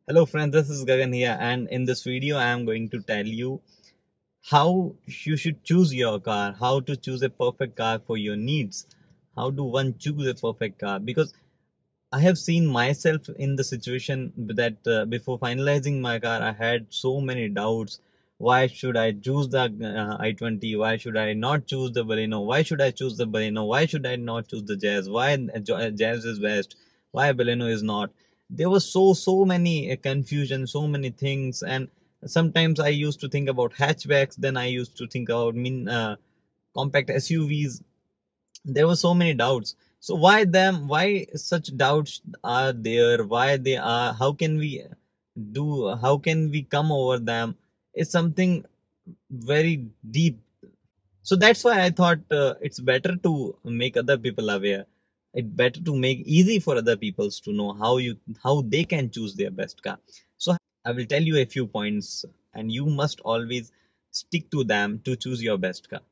Hello friends, this is Gagan here, and in this video I am going to tell you how you should choose your car, how to choose a perfect car for your needs. How do one choose a perfect car? Because I have seen myself in the situation that before finalizing my car, I had so many doubts. Why should I choose the i20? Why should I not choose the Baleno? Why should I choose the Baleno? Why should I not choose the Jazz? Why Jazz is best? Why Baleno is not? There was so many confusion, so many things, and sometimes I used to think about hatchbacks. Then I used to think about compact SUVs. There were so many doubts. So why such doubts are there, why they are, how can we come over them, is something very deep. So that's why I thought it's better to make other people aware. It's better to make easy for other peoples to know how they can choose their best car. So I will tell you a few points, and you must always stick to them to choose your best car.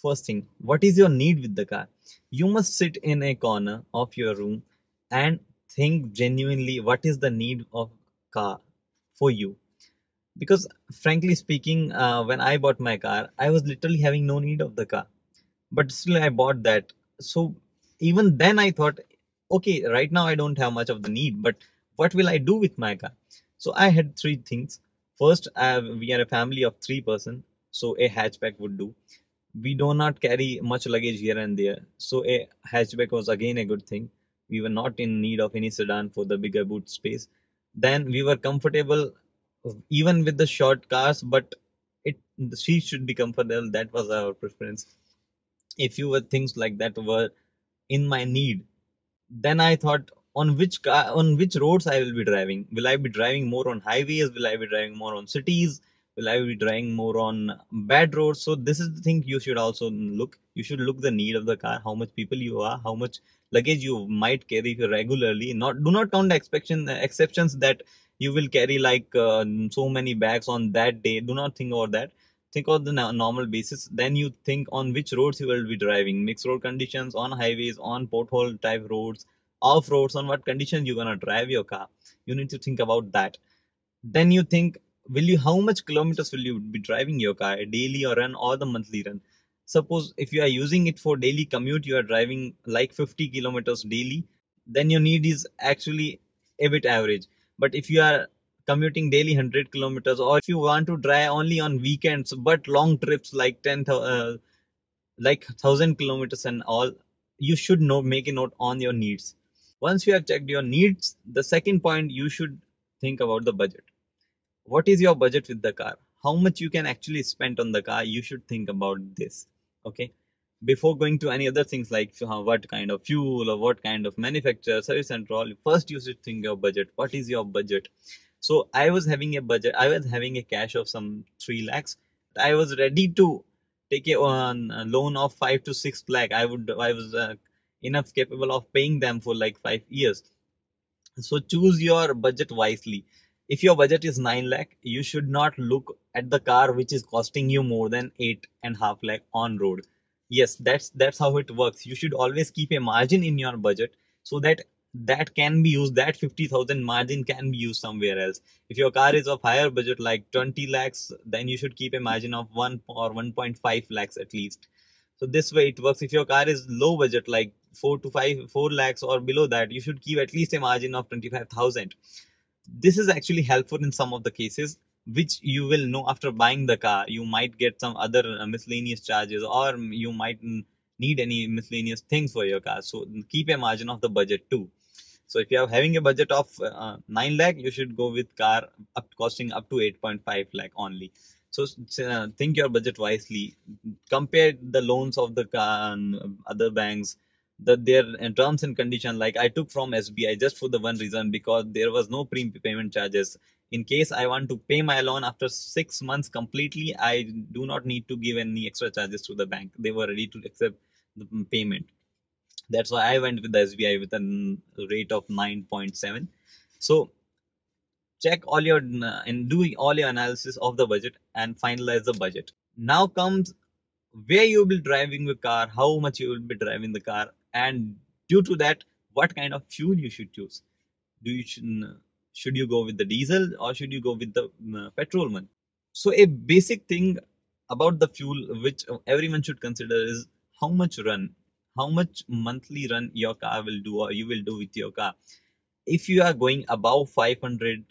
First thing, what is your need with the car? You must sit in a corner of your room and think genuinely what is the need of car for you. Because frankly speaking, when I bought my car, I was literally having no need of the car, but still I bought that. So even then I thought, okay, right now I don't have much of the need, but what will I do with my car? So I had three things. First, we are a family of three-person, so a hatchback would do. We do not carry much luggage here and there, so a hatchback was again a good thing. We were not in need of any sedan for the bigger boot space. Then we were comfortable even with the short cars, but it the seat should be comfortable. That was our preference. A few things like that were in my need. Then I thought, on which roads I will be driving. Will I be driving more on highways? Will I be driving more on cities? Will I be driving more on bad roads? So this is the thing you should also look. You should look the need of the car, how much people you are, how much luggage you might carry regularly. Not do not count the exceptions that you will carry like so many bags on that day. Do not think about that. Think of the normal basis. Then you think on which roads you will be driving. Mixed road conditions, on highways, on pothole type roads, off roads, on what conditions you're gonna drive your car. You need to think about that. Then you think, will you how much kilometers will you be driving your car, a daily or run or the monthly run? Suppose if you are using it for daily commute, you are driving like 50 kilometers daily, then your need is actually a bit average. But if you are commuting daily 100 kilometers, or if you want to drive only on weekends but long trips like 10,000 like 1,000 kilometers and all, you should know make a note on your needs. Once you have checked your needs, the second point, you should think about the budget. What is your budget with the car? How much you can actually spend on the car? You should think about this. Okay, before going to any other things like what kind of fuel or what kind of manufacturer, service and all, first you should think your budget. What is your budget? So I was having a budget. I was having a cash of some 3 lakhs. I was ready to take a loan of 5 to 6 lakh. I was enough capable of paying them for like 5 years. So choose your budget wisely. If your budget is 9 lakh, you should not look at the car which is costing you more than 8.5 lakh on road. Yes, that's how it works. You should always keep a margin in your budget, so that that can be used. That 50,000 margin can be used somewhere else. If your car is of higher budget like 20 lakhs, then you should keep a margin of 1 or 1.5 lakhs at least. So this way it works. If your car is low budget, like 4 lakhs or below that, you should keep at least a margin of 25,000. This is actually helpful in some of the cases, which you will know after buying the car. You might get some other miscellaneous charges, or you might need any miscellaneous things for your car. So keep a margin of the budget too. So if you are having a budget of 9 lakh, you should go with car costing up to 8.5 lakh only. So think your budget wisely. Compare the loans of the car and other banks, their terms and condition. Like I took from SBI just for the one reason, because there was no prepayment charges. In case I want to pay my loan after 6 months completely, I do not need to give any extra charges to the bank. They were ready to accept the payment. That's why I went with the SBI with a rate of 9.7. So check all your and do all your analysis of the budget and finalize the budget. Now comes where you will be driving the car, how much you will be driving the car, and due to that, what kind of fuel you should choose. Do you should, Should you go with the diesel or should you go with the petrol one? So a basic thing about the fuel which everyone should consider is how much run, how much monthly run your car will do or you will do with your car. If you are going above 500,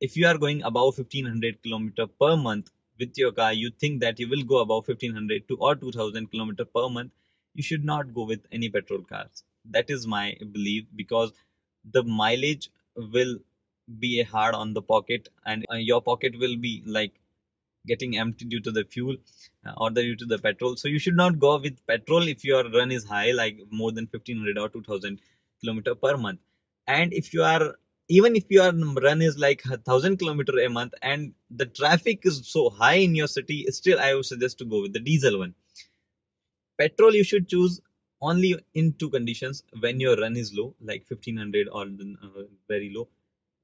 if you are going above 1500 kilometer per month with your car, you think that you will go above 1500 to or 2000 kilometer per month, you should not go with any petrol cars. That is my belief, because the mileage will be hard on the pocket, and your pocket will be like getting empty due to the fuel or due to the petrol. So you should not go with petrol if your run is high, like more than 1500 or 2000 kilometer per month. And if you are, even if your run is like 1000 kilometer a month and the traffic is so high in your city, still I would suggest to go with the diesel one. Petrol you should choose only in two conditions: when your run is low, like 1500 or very low,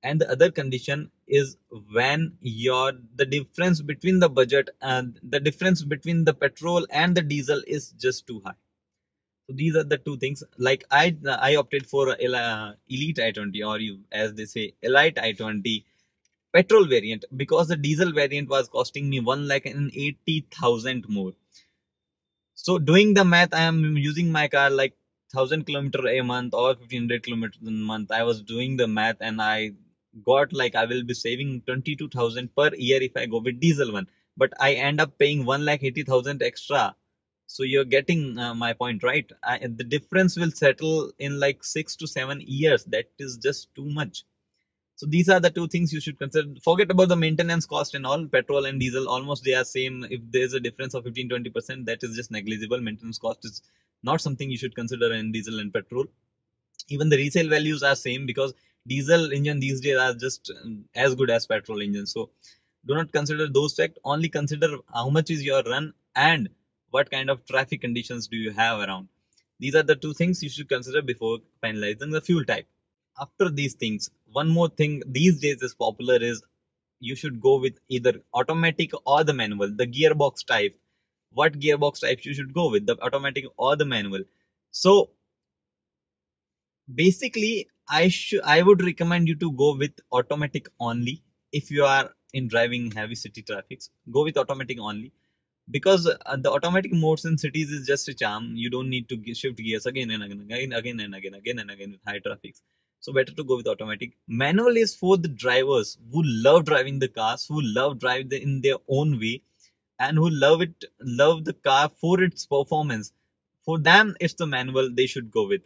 and the other condition is when your the difference between the budget and the difference between the petrol and the diesel is just too high. So these are the two things. Like I opted for elite i20, or you, as they say, elite i20 petrol variant, because the diesel variant was costing me 1,80,000 more. So doing the math, I am using my car like 1000 kilometer a month or 1500 kilometers a month. I was doing the math and I got like I will be saving 22,000 per year if I go with diesel one. But I end up paying 1,80,000 extra. So you're getting my point, right? The difference will settle in like 6 to 7 years. That is just too much. So these are the two things you should consider. Forget about the maintenance cost and all. Petrol and diesel, almost they are same. If there's a difference of 15-20%, that is just negligible. Maintenance cost is not something you should consider in diesel and petrol. Even the resale values are same, because diesel engine these days are just as good as petrol engine. So do not consider those facts. Only consider how much is your run and what kind of traffic conditions do you have around. These are the two things you should consider before finalizing the fuel type. After these things, one more thing these days is popular is you should go with either automatic or the manual, the gearbox type. What gearbox types you should go with, the automatic or the manual? So basically, I would recommend you to go with automatic only. If you are in driving heavy city traffics, go with automatic only, because the automatic modes in cities is just a charm. You don't need to shift gears again and again with high traffic. So better to go with automatic. Manual is for the drivers who love driving the cars, who love drive in their own way, and who love the car for its performance. For them, it's the manual they should go with.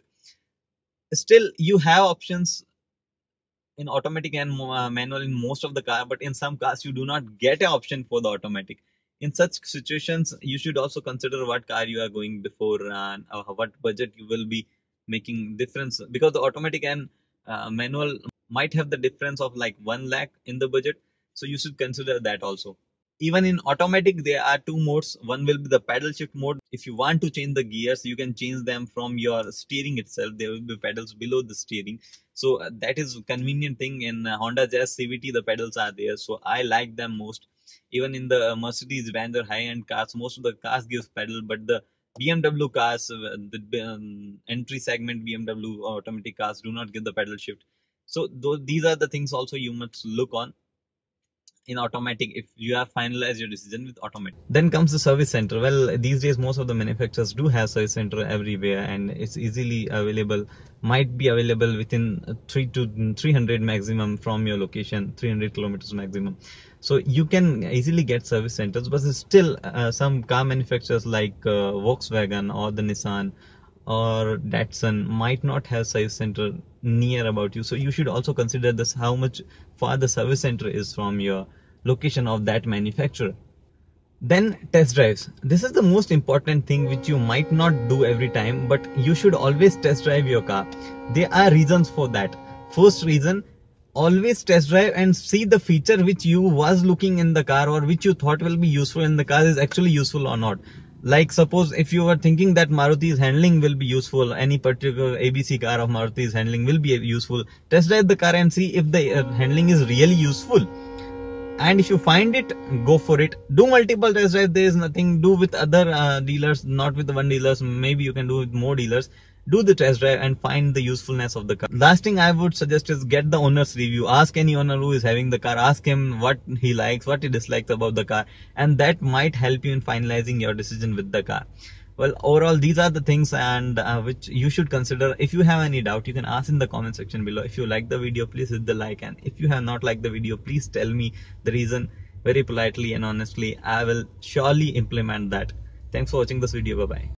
Still, you have options in automatic and manual in most of the car, but in some cars you do not get an option for the automatic. In such situations, you should also consider what car you are going before, and what budget you will be making difference, because the automatic and manual might have the difference of like 1 lakh in the budget. So you should consider that also. Even in automatic, there are two modes. One will be the paddle shift mode. If you want to change the gears, you can change them from your steering itself. There will be pedals below the steering. So that is a convenient thing. In Honda Jazz CVT, the pedals are there. So I like them most. Even in the Mercedes Benz or high-end cars, most of the cars give pedal, but the BMW cars, the entry segment BMW automatic cars do not give the pedal shift. So these are the things also you must look on in automatic if you have finalized your decision with automatic. Then comes the service center. Well, these days most of the manufacturers do have service center everywhere, and it's easily available, might be available within 3 to 300 maximum from your location, 300 kilometers maximum. So you can easily get service centers, but still some car manufacturers like Volkswagen or the Nissan or Datsun might not have service center near about you. So you should also consider this, how much far the service center is from your location of that manufacturer. Then test drives. This is the most important thing which you might not do every time, but you should always test drive your car. There are reasons for that. First reason, always test drive and see the feature which you was looking in the car or which you thought will be useful in the car is actually useful or not. Like suppose if you were thinking that Maruti's handling will be useful, any particular ABC car of Maruti's handling will be useful, test drive the car and see if the handling is really useful. And if you find it, go for it. Do multiple test drives. There is nothing. Do with other dealers, not with one dealers. Maybe you can do with more dealers. do the test drive and find the usefulness of the car. Last thing I would suggest is get the owner's review. Ask any owner who is having the car, ask him what he likes, what he dislikes about the car, and that might help you in finalizing your decision with the car. Well, overall, these are the things and which you should consider. If you have any doubt, you can ask in the comment section below. If you like the video, please hit the like, and if you have not liked the video, please tell me the reason very politely and honestly. I will surely implement that. Thanks for watching this video. Bye bye.